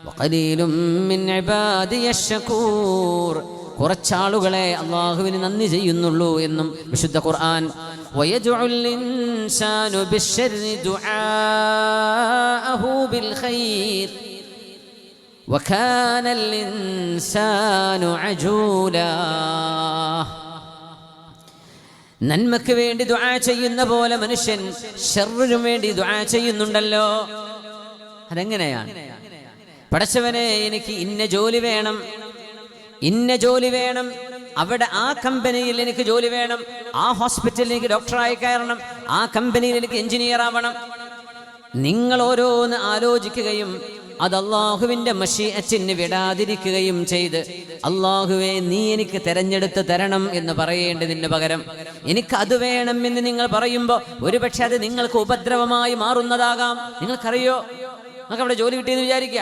വഖലീലും മിൻ ഇബാദിയശ് ശകൂർ. കുറച്ചാളുകളെ അല്ലാഹുവിന് നന്ദി ചെയ്യുന്നുള്ളൂ എന്നും വിശുദ്ധ ഖുർആൻ. വയദ്ഉൽ ഇൻസാനു ബിശ്ശർരി ദുആഅഹു ബിൽ ഖൈർ വകാനൽ ഇൻസാനു അജൂലാ. നന്മയ്ക്ക് വേണ്ടി ദുആ ചെയ്യുന്ന പോലെ മനുഷ്യൻ ശർറിനു വേണ്ടി ദുആ ചെയ്യുന്നുണ്ടല്ലോ. അതെങ്ങനെയാണ്? പടച്ചവനെ, എനിക്ക് ഇന്ന ജോലി വേണം, ഇന്ന ജോലി വേണം, അവിടെ ആ കമ്പനിയിൽ എനിക്ക് ജോലി വേണം, ആ ഹോസ്പിറ്റലിൽ എനിക്ക് ഡോക്ടറായി കയറണം, ആ കമ്പനിയിൽ എനിക്ക് എഞ്ചിനീയർ ആവണം. നിങ്ങൾ ഓരോന്ന് ആലോചിക്കുകയും അത് അള്ളാഹുവിൻ്റെ മശീഅത്തിന് വിടാതിരിക്കുകയും ചെയ്ത്, അള്ളാഹുവേ നീ എനിക്ക് തെരഞ്ഞെടുത്ത് തരണം എന്ന് പറയേണ്ടതിന് പകരം എനിക്ക് അത് വേണം എന്ന് നിങ്ങൾ പറയുമ്പോൾ ഒരുപക്ഷെ അത് നിങ്ങൾക്ക് ഉപദ്രവമായി മാറുന്നതാകാം. നിങ്ങൾക്കറിയോ, നിങ്ങൾക്ക് അവിടെ ജോലി കിട്ടിയെന്ന് വിചാരിക്കുക,